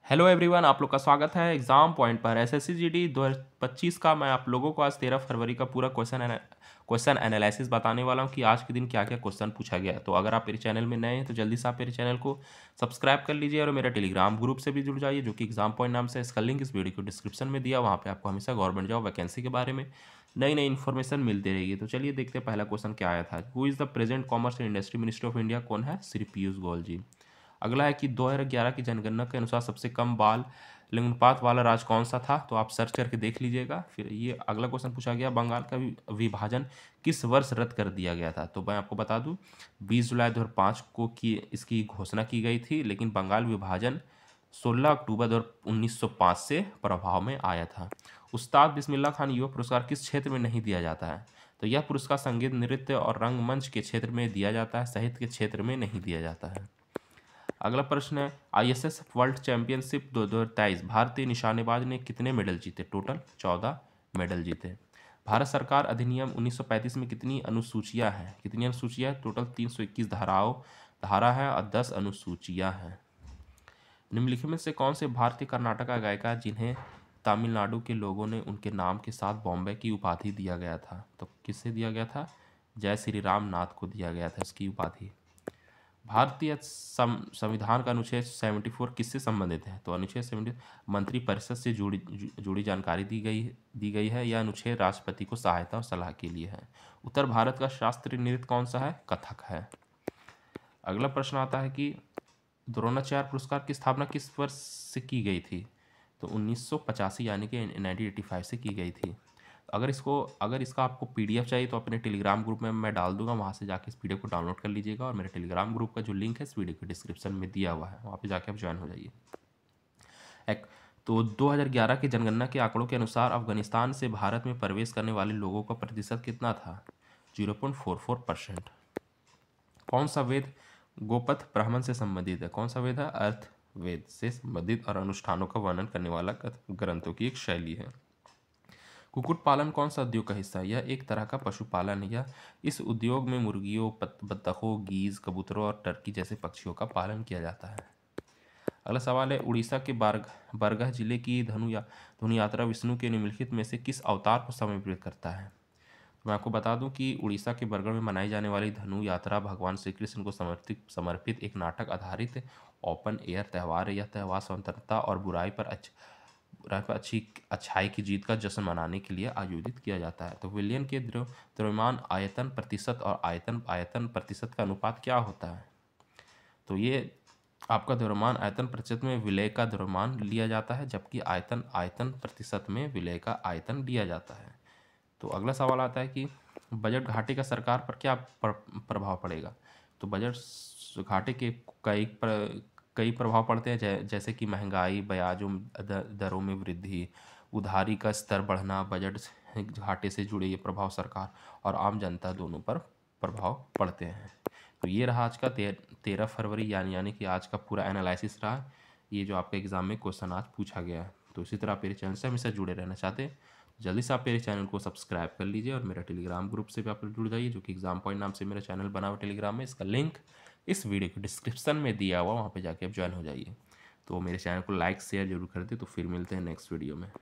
Hello everyone, आप लोग का स्वागत है एग्ज़ाम पॉइंट पर। एसएससी जीडी 2025 का मैं आप लोगों को आज 13 फरवरी का पूरा क्वेश्चन एनालिसिस बताने वाला हूं कि आज के दिन क्या क्या क्वेश्चन पूछा गया। तो अगर आप मेरे चैनल में नए हैं तो जल्दी से आप मेरे चैनल को सब्सक्राइब कर लीजिए और मेरा टेलीग्राम ग्रुप से भी जुड़ जाइए जो कि एग्ज़ाम पॉइंट नाम से है। इसका लिंक इस वीडियो को डिस्क्रिप्शन में दिया, वहाँ पर आपको हमेशा गवर्नमेंट जॉब वैकेंसी के बारे में नई नई इन्फॉर्मेशन मिलती रहेगी। तो चलिए देखते हैं पहला क्वेश्चन क्या आया था। Who is the present commerce and industry minister of India? कौन है? श्री पीयूष गोयल जी। अगला है कि 2011 की जनगणना के अनुसार सबसे कम बाल लिंगानुपात वाला राज्य कौन सा था? तो आप सर्च करके देख लीजिएगा। फिर ये अगला क्वेश्चन पूछा गया, बंगाल का विभाजन किस वर्ष रद्द कर दिया गया था? तो मैं आपको बता दूं 20 जुलाई 2005 को की इसकी घोषणा की गई थी, लेकिन बंगाल विभाजन 16 अक्टूबर 1905 से प्रभाव में आया था। उस्ताद बिस्मिल्लाह खान युवा पुरस्कार किस क्षेत्र में नहीं दिया जाता है? तो यह पुरस्कार संगीत, नृत्य और रंगमंच के क्षेत्र में दिया जाता है, साहित्य के क्षेत्र में नहीं दिया जाता है। अगला प्रश्न है, आईएसएस वर्ल्ड चैंपियनशिप 2023 भारतीय निशानेबाज ने कितने मेडल जीते? टोटल 14 मेडल जीते। भारत सरकार अधिनियम 1935 में कितनी अनुसूचियां हैं? कितनी अनुसूचियां? टोटल 321 धारा है और 10 अनुसूचियां हैं। निम्नलिखित में से कौन से भारतीय कर्नाटका गायिका जिन्हें तमिलनाडु के लोगों ने उनके नाम के साथ बॉम्बे की उपाधि दिया गया था? तो किससे दिया गया था? जय श्री राम नाथ को दिया गया था इसकी उपाधि। भारतीय संविधान का अनुच्छेद 74 किससे संबंधित है? तो अनुच्छेद 70 मंत्रिपरिषद से जुड़ी जानकारी दी गई है। यह अनुच्छेद राष्ट्रपति को सहायता और सलाह के लिए है। उत्तर भारत का शास्त्रीय नृत्य कौन सा है? कथक है। अगला प्रश्न आता है कि द्रोणाचार्य पुरस्कार की स्थापना किस वर्ष से की गई थी? तो 1985 यानी कि 1985 से की गई थी। अगर इसका आपको पीडीएफ चाहिए तो अपने टेलीग्राम ग्रुप में मैं डाल दूंगा, वहाँ से जाके इस पीडीएफ को डाउनलोड कर लीजिएगा और मेरे टेलीग्राम ग्रुप का जो लिंक है इस वीडियो के डिस्क्रिप्शन में दिया हुआ है, वहाँ पे जाके आप ज्वाइन हो जाइए। तो 2011 की जनगणना के आंकड़ों के अनुसार अफगानिस्तान से भारत में प्रवेश करने वाले लोगों का प्रतिशत कितना था? 0.44%। कौन सा वेद गोपथ ब्राह्मण से संबंधित है? कौन सा वेद है? अर्थवेद से संबंधित और अनुष्ठानों का वर्णन करने वाला ग्रंथों की एक शैली है। कुक्कुट पालन कौन सा उद्योग का हिस्सा है? यह एक तरह का पशुपालन है। इस उद्योग में मुर्गियों, बत्तखों, गीज, कबूतरों और टर्की जैसे पक्षियों का पालन किया जाता है। अगला सवाल है, उड़ीसा के बरगह जिले की धनु यात्रा विष्णु के निम्नलिखित में से किस अवतार को समर्पित करता है? तो मैं आपको बता दूं कि उड़ीसा के बरगढ़ में मनाई जाने वाली धनु यात्रा भगवान श्री कृष्ण को समर्पित एक नाटक आधारित ओपन एयर त्यौहार है। यह त्यौहार स्वतंत्रता और बुराई पर अच्छाई की जीत का जश्न मनाने के लिए आयोजित किया जाता है। तो विलयन के द्रव्यमान आयतन प्रतिशत और आयतन प्रतिशत का अनुपात क्या होता है? तो ये आपका द्रव्यमान आयतन प्रतिशत में विलय का द्रव्यमान लिया जाता है, जबकि आयतन प्रतिशत में विलय का आयतन लिया जाता है। तो अगला सवाल आता है कि बजट घाटे का सरकार पर क्या प्रभाव पड़ेगा? तो बजट घाटे के कई प्रभाव पड़ते हैं, जैसे कि महंगाई, ब्याजों दरों में वृद्धि, उधारी का स्तर बढ़ना। बजट घाटे से जुड़े ये प्रभाव सरकार और आम जनता दोनों पर प्रभाव पड़ते हैं। तो ये रहा आज का 13 फरवरी यानी कि आज का पूरा एनालिसिस रहा। ये जो आपका एग्जाम में क्वेश्चन आज पूछा गया है। तो इसी तरह आप मेरे चैनल से हमेशा जुड़े रहना चाहते हैं, जल्दी से आप मेरे चैनल को सब्सक्राइब कर लीजिए और मेरा टेलीग्राम ग्रुप से भी आप जुड़ जाइए जो कि एग्जाम पॉइंट नाम से मेरा चैनल बना हुआ टेलीग्राम में। इसका लिंक इस वीडियो के डिस्क्रिप्शन में दिया हुआ, वहाँ पे जाके आप ज्वाइन हो जाइए। तो मेरे चैनल को लाइक शेयर जरूर कर दे। तो फिर मिलते हैं नेक्स्ट वीडियो में।